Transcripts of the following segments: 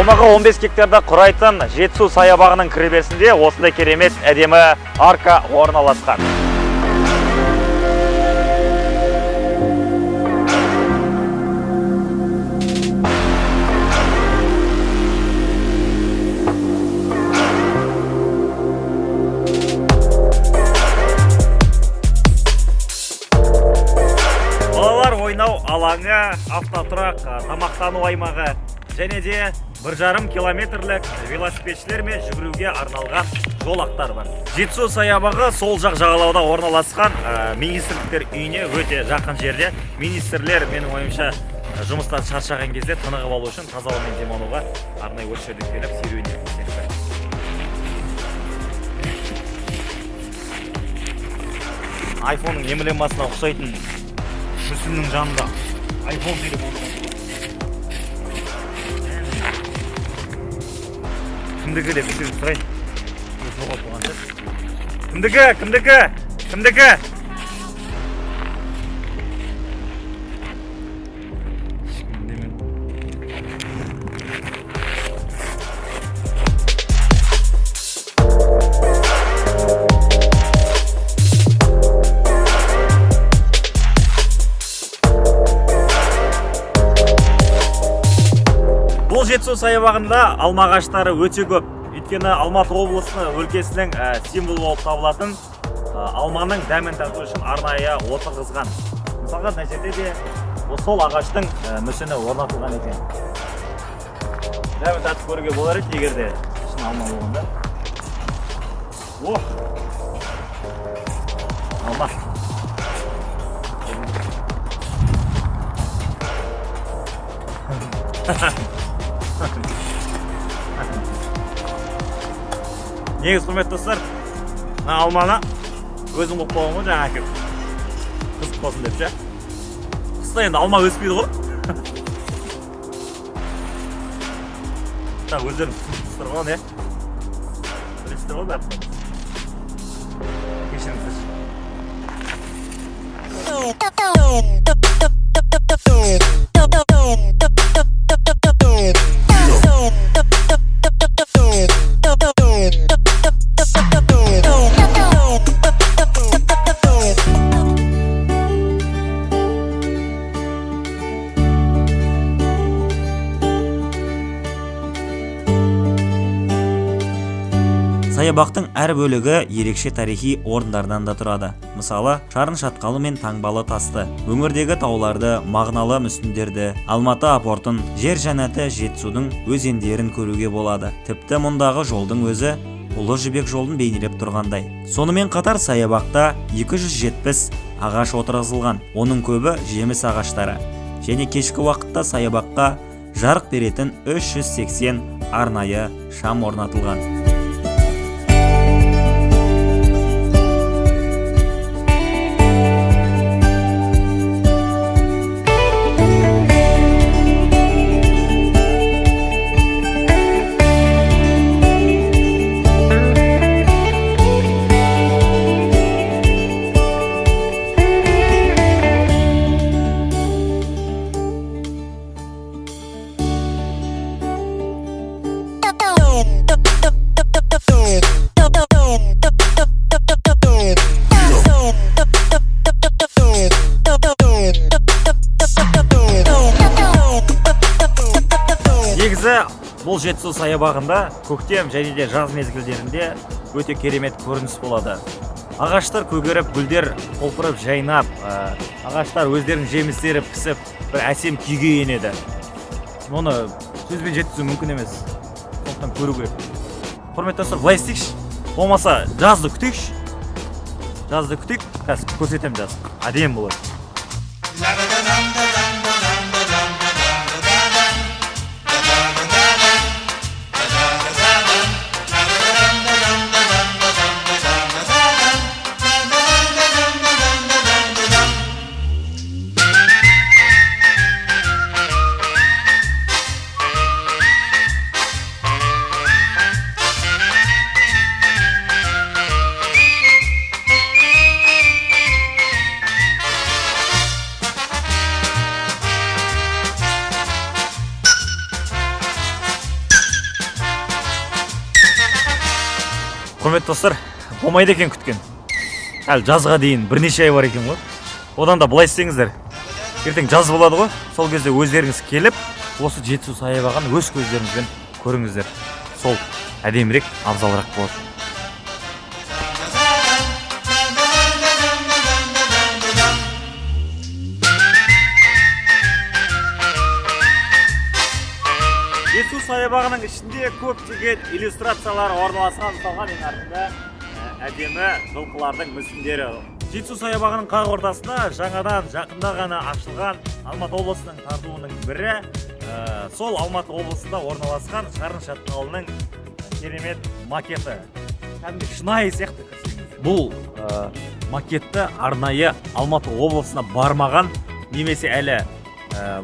Аумағы 15 гектарда құрайтын Жетісу саябағының кіреберісінде осындай керемет әдемі арка орналасқан. Балалар ойнау алаңы, автотұрақ, тамақтану аймағы және де 1,5 километрлік велосипедшілер мен жүгіруге арналған жолақтар бар. Жетісу саябағы сол жақ жағалауда орналасқан министрліктер үйіне өте жақын жерде. Министрлер, менің ойымша, жұмыстан шаршаған кезде тынығып алу үшін таза ауамен демалуға арнайы осы жерде келіп серуендеп кетеді. Айфонның эмблемасына ұқсайтын мүсіннің жанында айфон телефоны. Кімдікі деп өтіп сұрайын. Кімдікі? Кімдікі? Кімдікі? Бұл Жетісу саябағында алма ағаштары өте көп. Өйткені Алматы облысының өлкесінің символы болып табылатын алманың дәмін тату үшін арнайы отырғызған. Мысалға мына жерде де сол ағаштың мүсіні орнатылған екен. Дәмін татып көруге болар еді, егер де шын алма болғанда. Алма. Негіз құрметті достар, алманы өзім болып қойған ғой, жаңа әкеп қызық болсын деп ше. Қыста енді алма өспейді ғой. Өздерің тұстыр ғой, не? Білесіздер ғой бәрі. Кешіріңіздер. Саябақтың әр бөлігі ерекше тарихи орындардан да тұрады. Мысалы, Шарын шатқалы мен Таңбалы тасты, өңірдегі тауларды, мағыналы мүсіндерді, Алматы апортын, жер жәннаты Жетісудың өзендерін көруге болады. Тіпті мұндағы жолдың өзі Ұлы Жібек жолын бейнелеп тұрғандай. Сонымен қатар саябақта 270 ағаш отырғызылған, оның көбі жеміс ағаштары. Және кешкі уақытта саябаққа жарық беретін 380 арнайы шам орнатылған. Негізі бұл Жетісу саябағында көктем және де жаз мезгілдерінде өте керемет көрініс болады. Ағаштар көгеріп, гүлдер толпырып жайнап, ағаштар өздерінің жемістері пісіп, бір әсем күйге енеді. Оны сөзбен жеткізу мүмкін емес. Сондықтан көру керек. Құрметті достар, былай істейікші. Болмаса жазды күтейікші. Жазды күтейік, қазір көрсетем жазды. Әдемі болады. Құрметті достар, болмайды екен күткен. Әлі жазға дейін бірнеше ай бар екен ғой. Одан да былай істеңіздер. Ертең жаз болады ғой. Сол кезде өздеріңіз келіп, осы Жетісу саябағын өз көздеріңізбен көріңіздер. Сол әдемірек, абзалырақ болады. Жетісу саябағының ішінде көптеген иллюстрациялар орналасқан. Мысалға мен артында әдемі жылқылардың мүсіндері. Жетісу саябағының қақ ортасында жаңадан жақында ғана ашылған Алматы облысының тартуының бірі. Сол Алматы облысында орналасқан Шарын шатқалының керемет макеті. Кәдімгі шынайы сияқты көрсеңіз. Бұл макетті арнайы Алматы облысына бармаған немесе әлі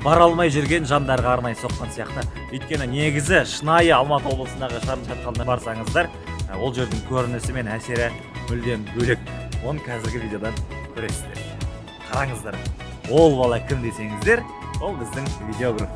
бара алмай жүрген жандарға арнайы соққан сияқты. Өйткені негізі шынайы Алматы облысындағы Шарын шатқалына барсаңыздар, ол жердің көрінісі мен әсері мүлдем бөлек. Оны қазіргі видеодан көресіздер. Қараңыздар. Ол бала кім десеңіздер, ол біздің видеограф.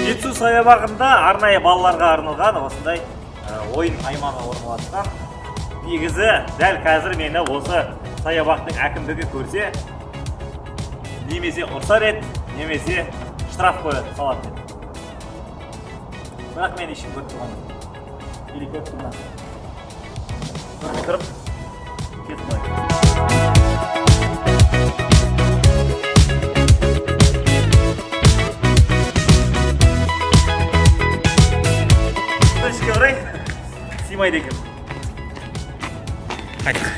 Жетісу саябағында арнайы балаларға арналған осындай ойын аймағы орналасқан. Негізі дәл қазір мені осы саябақтың әкімдігі көрсе, немесе ұрсар еді, немесе штраф салатын еді. Бірақ мен ішім көріп тұрған. Или көріп тұрған. Отырып, кетіп қойып. Ішке орай сыймайды екен. Қайттық.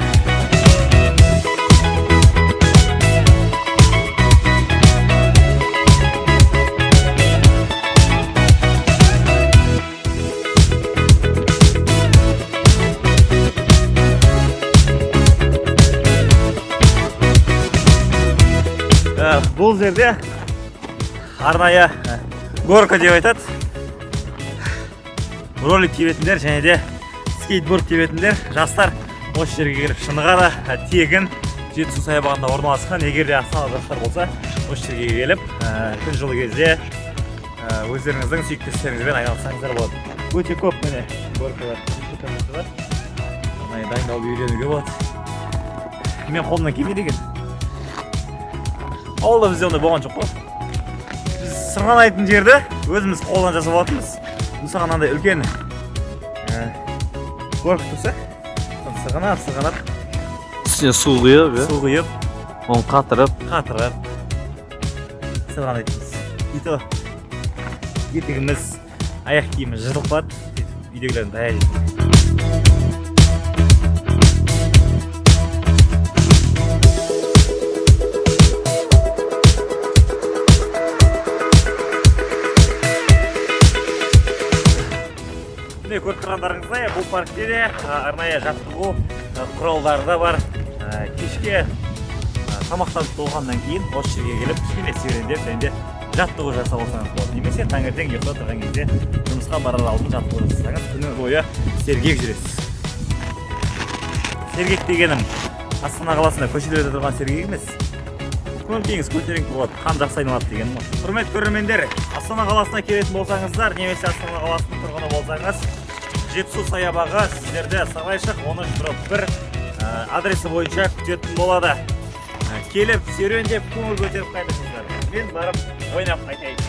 Бұл жерде арнайы горка деп айтады. Ролик тебетіндер және де скейтборд тебетіндер жастар осы жерге келіп шыныға да тегін Жетісу саябағында орналасқан. Егер де Астана жастар болса, осы жерге келіп күн жылы кезде өздеріңіздің сүйікті істеріңізбен айналыссаңыздар болады. Өте көп міне горкалар, дайындалып үйренуге болады. Мен қолымнан келмейді екен. Ауылда бізде ондай болған жоқ қой. Біз сырғанайтын жерді өзіміз қолдан жасап алатынбыз. Мысалға андай үлкен горка тұрса, сырғанап үстіне су құйып, оны қатырып сырғанайтынбыз. Ето етігіміз, аяқ киіміміз жыртылып қалады, үйдегілердің даяр етеді. Көріп тұрғандарыңыздай, бұл паркте де арнайы жаттығу құралдары да бар. Кешке тамақтанып болғаннан кейін осы жерге келіп кішкене серуендеп және де жаттығу жасап алсаңыз болады. Немесе таңертең ұйықтап тұрған кезде жұмысқа барар алдын жаттығу жасасаңыз күні бойы сергек жүресіз. Сергек дегенім Астана қаласында көшелерде тұрған сергек емес. Көңіл-күйіңіз көтеріңкі болады, қан жақсы айналады дегенім ғой. Құрметті көрермендер, Астана қаласына келетін болсаңыздар, немесе Астана қаласының тұрғыны болсаңыз, Жетісу саябағы сіздерді Сарайшық 13/1 адресі бойынша күтетін болады. Келіп, серуендеп, көңіл көтеріп қайтыңыздар. Мен барып ойнап қайтайын.